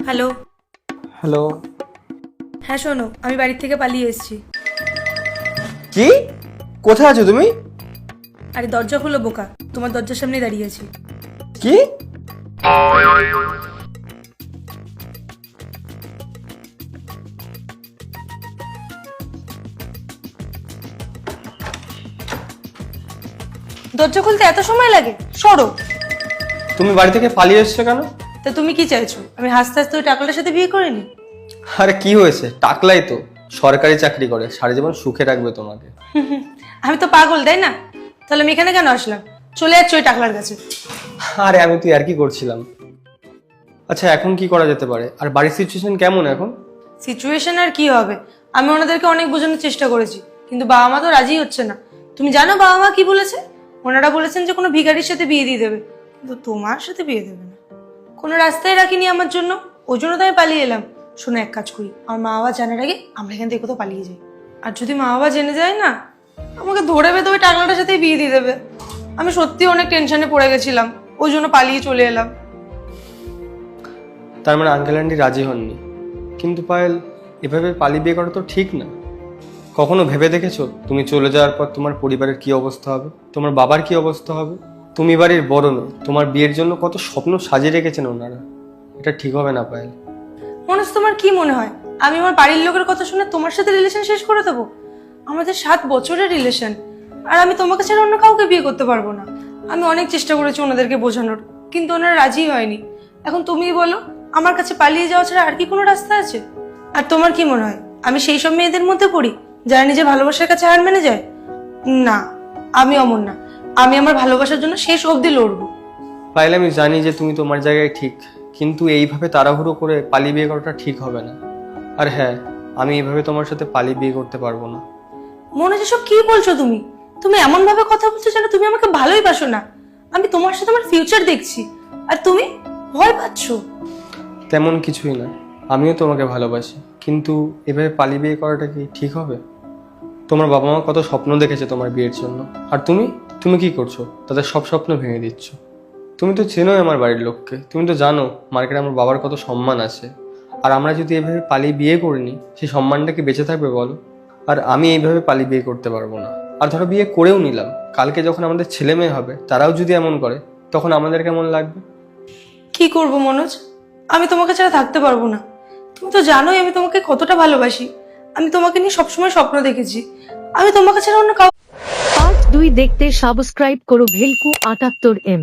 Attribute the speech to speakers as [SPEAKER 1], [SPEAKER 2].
[SPEAKER 1] Hello.
[SPEAKER 2] Hello.
[SPEAKER 1] হ্যাঁ শোনো, আমি বাড়ির থেকে পালিয়ে এসেছি।
[SPEAKER 2] কি? কোথায় আছো তুমি?
[SPEAKER 1] আরে দরজা খোলো বোকা, তোমার দরজার সামনে দাঁড়িয়ে আছি।
[SPEAKER 2] কি?
[SPEAKER 1] দরজা খুলতে এত সময় লাগে? সরো।
[SPEAKER 2] তুমি বাড়ি থেকে পালিয়ে এসছো কেন?
[SPEAKER 1] তা তুমি কি চাইছো, আমি হাসতে হাসতে ওই টাকলার সাথে বিয়ে করে নি?
[SPEAKER 2] আরে কি হয়েছে, টাকলাই তো সরকারি চাকরি করে, সারা জীবন সুখে রাখবে তোমাকে।
[SPEAKER 1] আমি তো পাগল তাই না? তাহলে আমি এখানে কেন আসলাম? চলে যাচ্ছ ওই টাকলার কাছে।
[SPEAKER 2] আরে আমি তো আর কি করছিলাম। আচ্ছা এখন কি করা যেতে পারে, আর বাড়ির সিচুয়েশন কেমন এখন?
[SPEAKER 1] সিচুয়েশন আর কি হবে, আমি ওনাদেরকে অনেক বোঝানোর চেষ্টা করেছি, কিন্তু বাবা মা তো রাজি হচ্ছে না। তুমি জানো বাবা মা কি বলেছে? ওনারা বলেছেন যে কোনো ভিখারির সাথে বিয়ে দিয়ে দেবে, কিন্তু তোমার সাথে বিয়ে দেবে না। কোনো রাস্তায় রাখিনি আমার জন্য, ওই জন্য তো আমি পালিয়ে এলাম। শোনো, এক কাজ করি, আমার মা বাবা জানার আগে আমরা এখান থেকে কোথাও পালিয়ে যাই। আর যদি মা বাবা জেনে যায় না, আমাকে ধরে বেঁধে ওই টাকলাটার সাথেই বিয়ে দিয়ে দেবে। আমি সত্যি অনেক টেনশনে পড়ে গেছিলাম, ওই জন্য পালিয়ে চলে এলাম।
[SPEAKER 2] তার মানে আঙ্কেল আন্টি রাজি হননি? কিন্তু পায়েল, এভাবে পালিয়ে বিয়ে করা তো ঠিক না। কখনো ভেবে দেখেছো তুমি চলে যাওয়ার পর তোমার পরিবারের কি অবস্থা হবে, তোমার বাবার কি অবস্থা হবে? তুমি বাড়ির বড় নও, তোমার বিয়ের জন্য কত স্বপ্ন সাজিয়ে রেখেছেন ওনারা। এটা ঠিক হবে না পায়েল।
[SPEAKER 1] মনোজ, তোমার কি মনে হয় আমি আমার বাড়ির লোকের কথা শুনে তোমার সাথে রিলেশন শেষ করে দেবো? আমাদের 7 বছরের রিলেশন, আর আমি তোমাকে ছাড়া অন্য কাউকে বিয়ে করতে পারবো না। আমি অনেক চেষ্টা করেছি ওনাদেরকে বোঝানোর, কিন্তু ওনারা রাজি হয়নি। এখন তুমিই বলো, আমার কাছে পালিয়ে যাওয়া ছাড়া আর কি কোনো রাস্তা আছে? আর তোমার কি মনে হয় আমি সেই সব মেয়েদের মধ্যে পড়ি যারা নিজের ভালোবাসার কাছে হার মেনে যায়? না, আমি অমন না। আমি আমার ভালোবাসার জন্য শেষ অবধি লড়বো।
[SPEAKER 2] পায়েল, আমি জানি যে তুমি তোমার জায়গায় ঠিক, কিন্তু এইভাবে তাড়াহুড়ো করে পালিয়ে বিয়ে করাটা ঠিক হবে না। আর হ্যাঁ, আমি এইভাবে তোমার সাথে পালিয়ে বিয়ে করতে পারবো না।
[SPEAKER 1] মনোজ, এসব কি বলছো তুমি? তুমি এমন ভাবে কথা বলছো যেন তুমি আমাকে ভালোই বাসো না। আমি তোমার সাথে আমার ফিউচার দেখছি, আর তুমি ভয় পাচ্ছো।
[SPEAKER 2] তেমন কিছুই না, আমিও তোমাকে ভালোবাসি, কিন্তু এভাবে পালিয়ে বিয়ে করাটা কি ঠিক হবে? তোমার বাবা মা কত স্বপ্ন দেখেছে তোমার বিয়ের জন্য, আর তুমি তুমি কি করছো? তাদের সব স্বপ্ন ভেঙে দিচ্ছ। তুমি তো চেনোই আমার বাড়ির লোককে, তুমি তো জানো মার্কেটে আমার বাবার কত সম্মান আছে। আর আমরা যদি এভাবে পালিয়ে বিয়ে করিনি, সেই সম্মানটা কি বেঁচে থাকবে বলো? আর আমি এইভাবে পালিয়ে বিয়ে করতে পারবো না। আর ধরো বিয়ে করেও নিলাম, কালকে যখন আমাদের ছেলে মেয়ে হবে তারাও যদি এমন করে, তখন আমাদের কেমন লাগবে?
[SPEAKER 1] কি করব মনোজ, আমি তোমাকে ছাড়া থাকতে পারবো না। তুমি তো জানোই আমি তোমাকে কতটা ভালোবাসি। আমি তোমাকে নিয়ে সবসময় স্বপ্ন দেখেছি। আমি তোমাকে ছাড়া অন্য কাউ
[SPEAKER 3] পার্ট 2 দেখতে সাবস্ক্রাইব করো ভেলকু 78M।